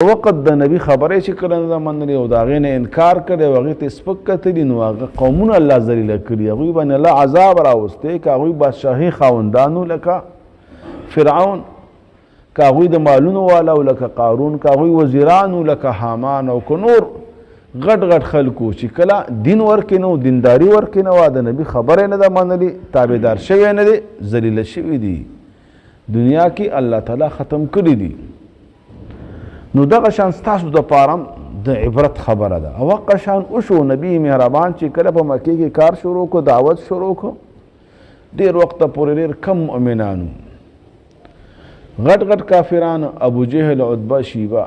وقت د نبی خبرې چې کله نه منلې او د هغې نه انکار کړی او هغې ته سپک کتلي نو هغه قومونه الله ذلیله کړي، هغوی باندې الله عذاب راوستی. که هغوی بادشاهي خاوندانو لکه فرعون، که هغوی د مالونو والا او لکه قارون، که هغوی وزیرانو لکه حامان او که نور غټ غټ خلکو چې کله دین ورکې نه و، دینداري ورکې نه وه، د نبي خبره نه ده منلې، تابعدار شوی نه دی، ذلیله شوي دي، دنیا کې الله تعالی ختم کړي دي. نو دغه شان ستاسو دپاره د عبرت خبره ده. او هغه شان وشو نبي مهربان چې کله په مکې کې کار شروع کړو، دعوت شروع کړو، ډېر وخته پورې ډېر کم مؤمنانو، غټ غټ کافران، ابو جهل، عتبه، شیبه،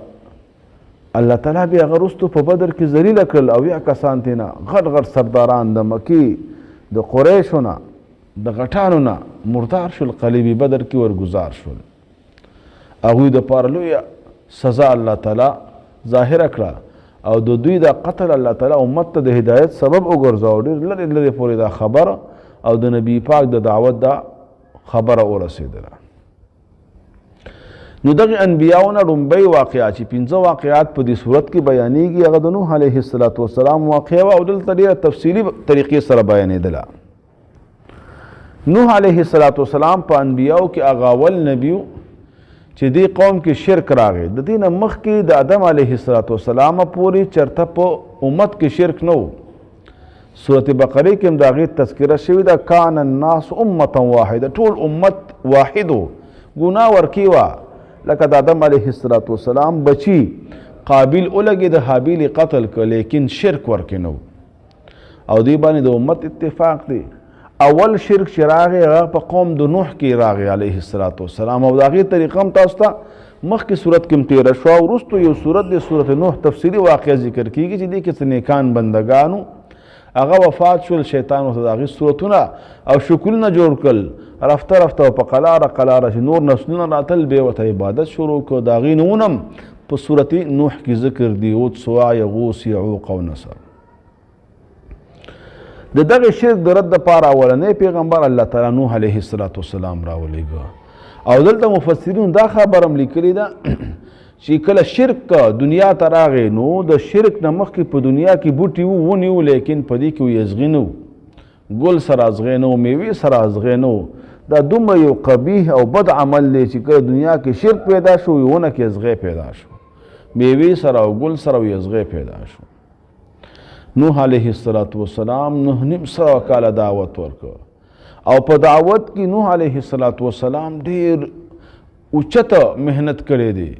الله تعالی بیا هغه وروستو په بدر کې ذلیله کړل. او یا کسان تېنه غټ غټ سرداران د مکې د قریشو نه د غټانو نه مردار شول، قلیبي بدر کې ورګزار شول. هغوی دپاره لویه سزا الله تعالی ظاهره کړه او د دوی دا قتل الله تعالی امت ته د هدایت سبب وګرځاو. ډېر لرې لرې پورې دا خبره او د نبي پاک د دعوت دا خبره ورسېدله. نو دغې انبیاونه لومبۍ واقعات چې 5 واقعات په دې صورت کې بیانېږي، هغه د نوح علیه السلام واقعه وه او دلته ډېره تفصیلي طریقې سره بیانېدله. نوح علیه السلام په انبیاو کې هغه اول نبي و چې دې قوم کې شرک راغی. د دې نه مخکې د آدم علیه السلام پورې چرته په امت کې شرک نه و. سورت بقره کې هم د هغې تذکره شوې ده، کان الناس امة واحده، ټول امت واحد و، ګناه ورکې وه. لکه د آدم علیه السلام بچي قابل ولګې د حابیل قتل که، لیکن شرک ورکې نه و. او دې باندې د امت اتفاق دی. اول شرک چې راغی هغه په قوم د نوح کې راغی علیه السلام، او د هغې طریقه هم تاسو ته مخکې صورت کې هم تېره شوه. وروستو یو صورت دی صورت نوح تفصیلي واقعه ذکر کېږي چې دې کې څه نیکان بندګانو هغه وفات شول، شیطان ورته د هغې صورتونه او شکلونه جوړ کړل. رفته رفته او په قلاره چې نور نسلونه راتل بیا ورته عبادت شروع کړو. د هغې نومونه هم په صورت نوح کې ذکر دي، عود، سواع، یغوث، یعوق او نصر. د دغه شرک د رد دپاره اولنی پیغمبر الله تعالی نوح علیه السلام راولېږه. او دلته مفسرینو دا خبره هم لیکلې ده چې کله شرک دنیا ته راغی نو د شرک نه مخکې په دنیا کې بوټي وو، ونې وو، لیکن په دې کې یزغي نه وو، ګل سره ازغی نه وو، میوې سره ازغی نه وو. دا دومره یو قبیح او بد عمل دی چې کله دنیا کې شرک پیدا شو، ونه کې ازغی پیدا شو، میوې سره او ګل سره یزغی پیدا شو. نوح علیه السلام 9.5 کاله دعوت ورکړ او په دعوت کې نوح علیه السلام ډېر اوچته محنت کړی دی،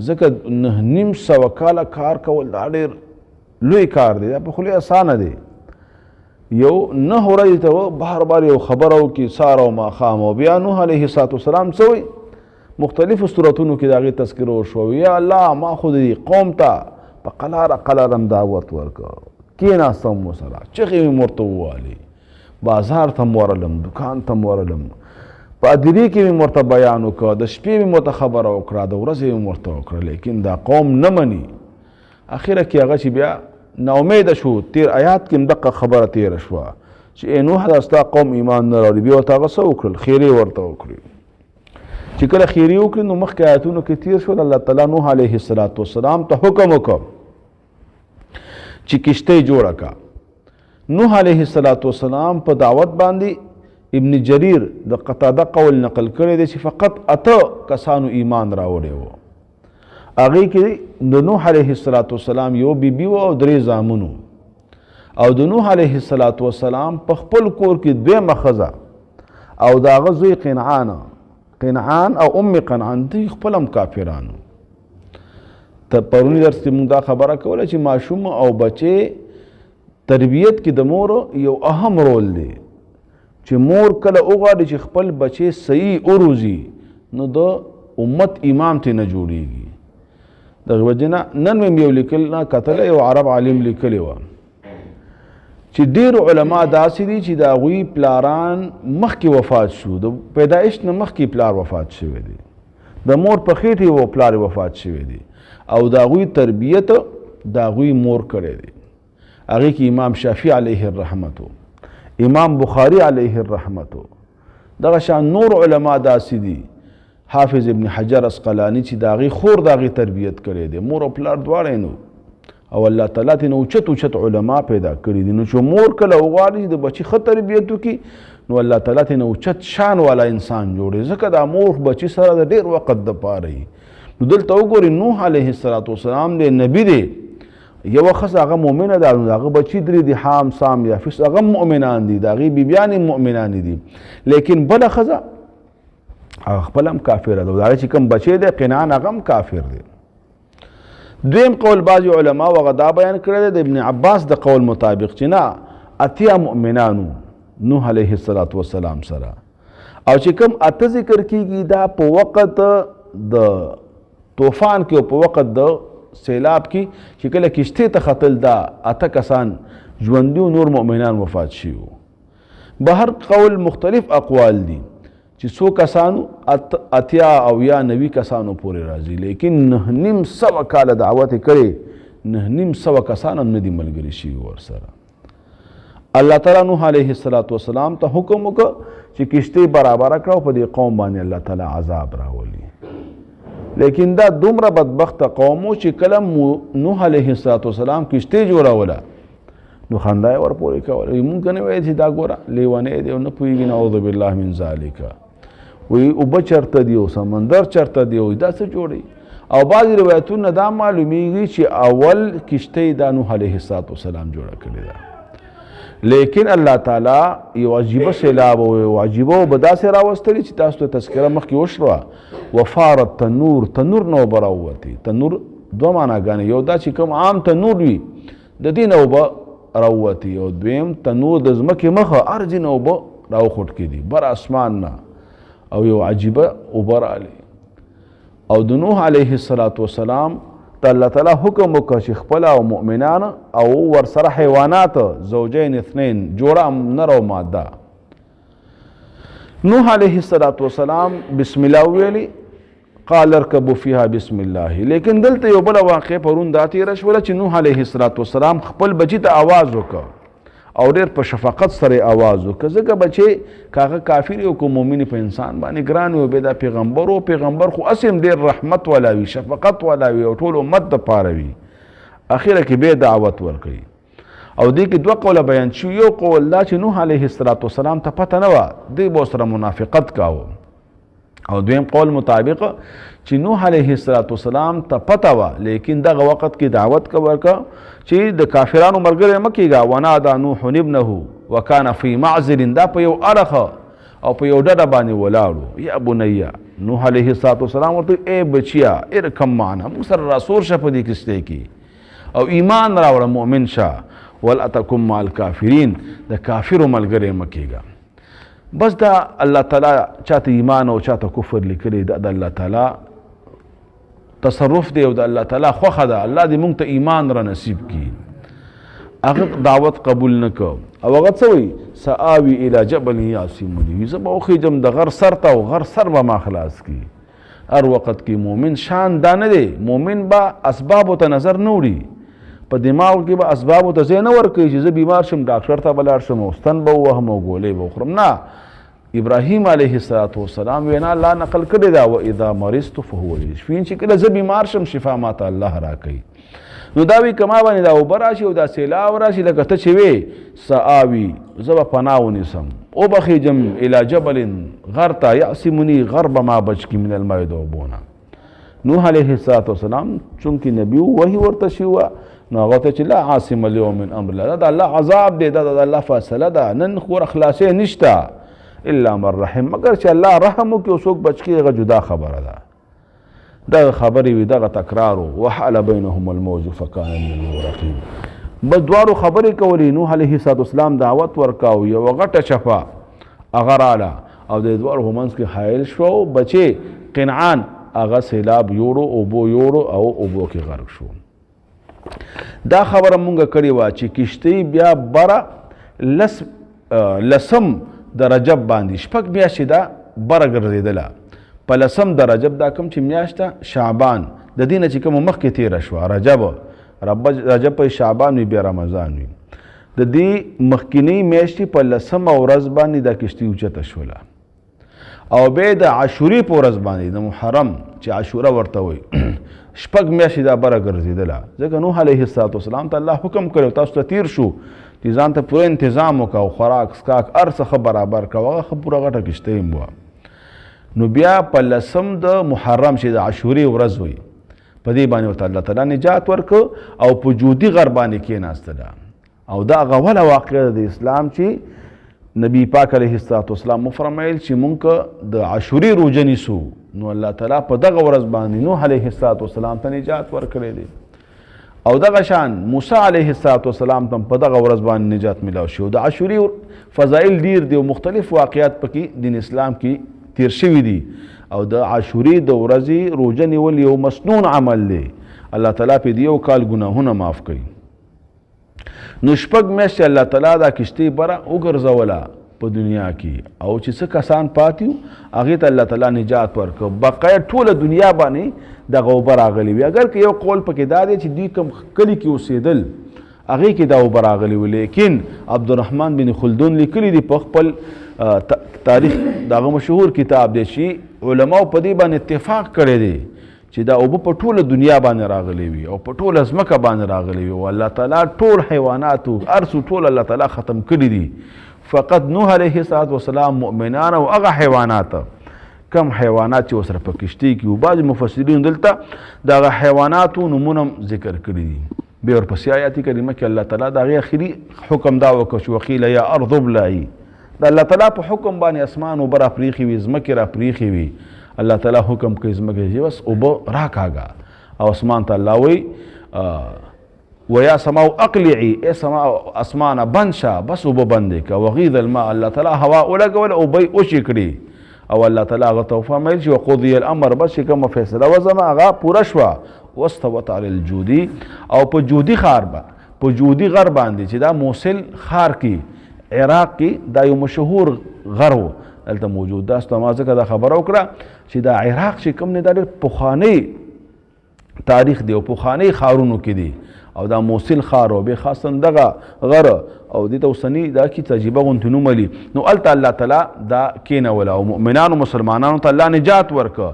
ځکه 9.5 کاله کار کول دا ډېر لوی کار دی، دا په خولې اسانه دی. یو 9 ورځې ته بار بار یو خبره وکړي سهار او ماښام. او بیا نوح علیه السلام څه وایي؟ مختلفو صورتونو کې د هغې تذکره وشوه، یا الله ما خو د دې قوم ته په قلاره هم دعوت ورکړه، کېناستم ورسره، چغې مې ورته ووالې، بازار ته م ورلم، دکان ته م ورلم، په ادرې کې مې ورته بیان وکړه، د شپې مې ورته خبره وکړه، د ورځې مې ورته وکړه، لیکن دا قوم نه مني. اخره کې هغه چې بیا ناامیده شو، تیر آیات کې هم دقه خبره تېره شوه چې ای نوح دا ستا قوم ایمان نه راوړي. بیا ورته هغه څه وکړل؟ خیرې ورته وکړي. چې کله خیرې وکړي نو مخکې آیاتونو کې تېر شول، الله تعالی نوح علیه السلام ته حکم وکړ چې کشتۍ جوړه کړه. نوح علیه السلام په دعوت باندې ابن جریر د قتاده قول نقل کړی دی چې فقط 8 کسانو ایمان راوړی و. هغې کې د نوح علیه السلام یو بیبي وه او 3 زامنو. او د نوح علیه السلام په خپل کور کې 2 ښځه او د هغه زوی قنعان او ام قنعان، دوی خپل هم کافرانو. ته پرونی درس کې موږ دا خبره کوله چې ماشوم او بچې تربیت کې د مور یو اهم رول دی، چې مور کله وغواړي چې خپل بچې صحیح وروزي نو د امت امام ته نه جوړیږي. دغه وجې نه نن مې یو لیکل کتلی، یو عرب عالم لیکلی وه چې ډېر علما داسې دي چې د هغوی پلاران مخکې وفات شو، د پیدایش نه مخکې پلار وفات شوی دی، د مور په خېټې و پلار وفات شوی دی، او د هغوی تربیت د هغوی مور کړی دی. هغې کې امام شافعي علیه الرحمت، امام بخاري علیه الرحمت، دغه شان نور علما داسې دي حافظ ابن حجر اسقلانی چې د هغې خور د هغې تربیت کړی دی، مور او پلار دواړه نو، او الله تعالی ترې نه اوچت اوچت علما پیدا کړي دي. نو چې مور کله وغواړي چې د بچي ښه تربیت وکړي نو الله تعالی ترې نه اوچت شان والا انسان جوړوي، ځکه دا مور بچي سره د ډېر وخت دپاره وي. نو دلته وګورئ نوح علیه السلام دی، نبي دی، یوه ښځه هغه مؤمنه ده، نو د هغه بچي درې دي حام سام یافس، هغه مؤمنان دي، د هغې بیبیانې مؤمنانې دي، لیکن بله ښځه هغه خپله هم کافره ده، د هغې چې کوم بچی دی قنعان هغه هم کافر دی. دویم قول بعضې علماو هغه دا بیان کړی دی د ابن عباس د قول مطابق چې نه 8 مؤمنانو نوح علیه السلام سره، او چې کوم 8 ذکر کیږي دا په وخت د طوفان کې او په وخت د سیلاب کې چې کله کشتۍ ته ختل دا 8 کسان ژوندي او نور مؤمنان وفات شوي. به هر قول مختلف اقوال دي چې څو کسانو 80 او یا 90 کسانو پورې راځي، لیکن 9.5 کاله دعوت یې کړې، 9.5 کسان هم نه دي ملګري شوي ورسره. الله تعالی نوح علیه السلام ته حکم وکړ چې کشتۍ برابره کړه او په دې قوم باندې الله تعالی عذاب راولي. لیکن دا دومره بدبخته قوم و چې کله نوح علیه السلام کشتۍ جوړوله نو خندا یې ورپورې کوله، مونږ نه وایي چې دا ګوره لیونی دی او نه پوهېږي، نعوذ بالله من ذلک، وایي اوبه چرته دي او سمندر چرته دی او دا څه جوړوي. او بعضې روایتونه دا معلومیږي چې اول کشتۍ دا نوح علیه السلام جوړه کړې ده، لیکن الله تعالی یو عجیبه سیلاب او یو عجیبه به داسې راوستلي چې تاسو ته تذکره مخکې وشوه، وفارت تنور نه اوبه راووتې. تنور دوه معناګانې، یو دا چې کوم عام تنور وي د دې نه اوبه راووتې، او دویم تنور د ځمکې مخه هر ځای نه اوبه راوخوټ کېدي بر اسمان نه، او یو عجیبه اوبه راغلې. او د نوح علیه السلام ته الله تعالی حکم وکړ چې خپله او مؤمنان او ورسره حیوانات زوجین اثنین جوړه نر او ماده. نوح علیه السلام بسم الله ویلي، قال ارکبوا فيها بسم الله. لیکن دلته یو بله واقع پرون دا تېره شوله چې نوح علیه السلام خپل بچي ته آواز وکړ او ډېر په شفقت سره آواز وکړه، ځکه بچی که هغه کافر او که مؤمن په انسان باندې ګران وي، بیا دا پیغمبر و، پیغمبر خو هسې هم ډېر رحمت والا وي، شفقت والا وي او ټول امت دپاره وي. اخره کې بیا دعوت ورکوي. او دې کې 2 قوله بیان شوي، یو قول دا چې نوح علیه السلام ته پته نه وه، دوی به ورسره منافقت کاوه، او دویم قول مطابق چې نوح علیه السلام ته پته وه، لیکن دغه وخت کې دعوت ورکړه چې د کافرانو ملګری مه کېږه. ونادى نوح ابنه وکان فی معزل، دا په یو اړخه او په یو ډډه باندې ولاړو. یا بنیه، نوح علیه السلام ورته ای بچیا ارکم معنا، موږ سره راسور شه په دې کشتۍ کې او ایمان راوړه، مؤمن شه، ولا تکن مع الکافرین، د کافرو ملګری مه کېږه. بس دا الله تعالی چاته ایمان او چاته کفر لیکلی، دا د الله تعالی تصرف دی او د الله تعالی خوښه ده. الله دې موږ ته ایمان را نصیب کړي. هغه دعوت قبول نه کو او هغه څه وایي، سآوي الی جبل یعصمنی، زه به وخېږم د غر سر ته او غر سر به ما خلاص کړي. هر وخت کې مؤمن شان دا نه دی، مؤمن به اسبابو ته نظر نه وړي، په دماغ کې به اسبابو ته ځای نه ورکوي چې زه بیمار شم ډاکټر ته به لاړ شم او ستن به ووهم او ګولۍ به وخورم. نه، ابراهیم علیه السلام وینا الله نقل کړې ده، واذا مرضت فهو یشفین، چې کله زه بیمار شم شفا ماته الله راکوي. نو دا وی کما باندې دا اوبه راشي او دا سیلاب راشي، لکه ته چې وی سآوي، زه به پناه ونیسم او بخېجم الی جبل، غر ته، یعصمنی، غر به ما بچ کړي من الماء د اوبو نه. نوح علیه السلام چونکې نبي و، وحي ورته شوي وه، نو هغه ته چې لا عاصم اليوم من امر الله، دا د الله عذاب دی، دا د الله فیصله ده، نن خو خلاصې نشته الا من رحم، مگر چې الله رحم وکړي او څوک بچ کړي، هغه جدا خبره ده. دغه خبرې وي، دغه تکرار وحال بینهم الموج فکان من المغرقین. بس دواړو خبرې کولې، نوح علیه السلام دعوت ورکاو، یوه غټه چپه هغه راله او د دواړو په منځ کې حایل شو، بچې قنعان هغه سیلاب یوړو، اوبو یوړو او اوبو کې غرق شو. دا خبره مونږ کړې وه چې کشتۍ بیا بره لسم د رجب باندې 6 میاشتې دا بره ګرځېدله. په 10 د رجب دا کوم چې میاشت ده شعبان، د دې نه چې کومه مخکې تېره شوه رجب په شعبان وي بیا رمضان وي، د دې مخکینۍ میاشتې په 10 ورځ باندې دا کشتۍ اوچته شوله. او بیا د عاشورې په ورځ باندې د محرم چې عاشوره ورته وایي 6 میاشتې دا بره ګرځېدله ځکه نوح علیه السلام ته الله حکم کړی تاسو ته تیر شو چې ځان ته پوره انتظام وکړه او خوراک څښاک هر څه ښه برابر کړه هغه ښه پوره غټه کښتۍ هم وه نو بیا په 10 د محرم چې د عاشورې ورځ وي په دې باندې ورته الله تعالی نجات ورکړ او په جودي غر باندې کېناستله او دا هغه اوله واقعه د اسلام چې نبی پاک علیه السلام وفرمایل چې مونږ د عاشورې روژه نیسو نو الله تعالی په دغه ورځ باندې نوح علیه السلام ته نجات ورکړی دی او دغه شان موسی علیه السلام ته په دغه ورځ باندې نجات ملاو شو د عاشورې فضایل ډیر دي او مختلف واقعات پکې دین اسلام کې تیر شوي دي او د عاشورې د ورځې روژه نیول یو مسنون عمل دی الله تعالی په دې یو کال ګناهونه معاف کوي نو 6 میاشتې الله تعالی دا کشتۍ بره وګرځوله په دنیا کې او چې څه کسان پاتې وو هغې ته الله تعالی نجات ورکړ بقیه ټوله دنیا باندې دغه اوبه راغلي وي اگر که یو قول پکې دا دی چې دوی کوم کلي کې اوسېدل هغې کې دا اوبه راغلي وو لیکن عبدالرحمن بن خلدون لیکلي دي په خپل تاریخ دغه مشهور کتاب دی چې علماو په دې باندې اتفاق کړی دی چې دا اوبه په ټوله دنیا باندې راغلی وي او په ټوله ځمکه باندې راغلی وي او الله تعالی ټول حیوانات هر څه ټول الله تعالی ختم کړي دي فقط نوح علیه السلام مؤمنان او هغه حیوانات کم حیوانات چې ورسره په کشتۍ کې وو بعضې مفسرین دلته د هغه حیواناتو نومونه ذکر کړي دي بیا ورپسې آیات کریمه کې الله تعالی د هغې اخري حکم دا وکړ چې وقیل یا ارض ابلعي د الله تعالی په حکم باندې اسمان اوبه راپریښې وي ځمکې راپریښې وي الله تعالی حکم کوي ځمکې چې بس اوبه راکاږه او اسمان ته الله وایي ویا سماو اقلعي ای سما اسمانه بند شه بس اوبه بندې که وغیض الماء الله تعالی هوا ولګوله اوبه یې وچې کړي او الله تعالی هغه ته وفرمیل چې وقضي الامر بس چې کومه فیصله وزمه هغه پوره شوه واستوت علی الجودي او په جودي ښار په جودي غر باندې چې دا موصل ښار کې عراق کې دا یو مشهور غر و دلته موجود دا ستاسو ما ځکه دا خبره وکړه چې دا عراق چې کوم نه دا ډېر پخوانی تاریخ دی او پخوانی ښارونو کې دی او دا موصل ښار او بیا خاصا دغه غر او دې ته اوسني دا کې عجیبه غوندې نوم لي نو هلته الله تعالی دا کېنوله او مؤمنانو مسلمانانو ته الله نجات ورکړه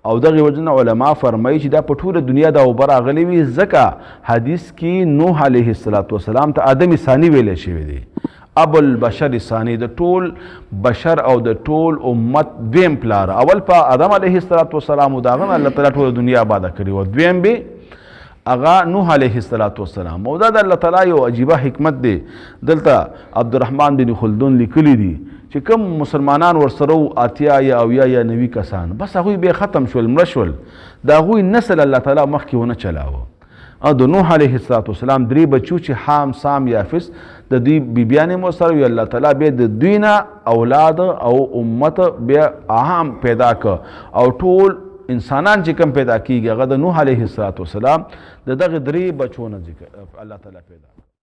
او دغې وجه نه علما فرمایي چې دا په ټوله دنیا دا اوبه راغلې وي ځکه حدیث کې نوح علیه السلام ته آدم ثاني ویلی شوی دی ابو البشر ثانی د ټول بشر او د ټول امت دویم پلار اول په آدم علیه السلام او داغه الله تعالی ټول دنیا آباده کړې وه دویم به اغا نوح علیه السلام او دا د الله تعالی یو عجیبه حکمت دی دلته عبدالرحمن بن خلدون لیکلی دی چې کوم مسلمانان ورسره وو 80 یا 90 یا 90 کسان بس هغوی بیا ختم شول مړه شول د هغوی نسل الله تعالی مخکې ونه چلاوه او د نوح علیه السلام 3 بچو چې حام سام یافس د دوی بیبیانې مو سره وي الله تعالی بیا د دوی نه اولاد او امت بیا عام پیدا که او ټول انسانان چې کم پیدا کیږي هغه د نوح علیه السلام د دغه 3 بچو نه ذکر الله تعالی پیدا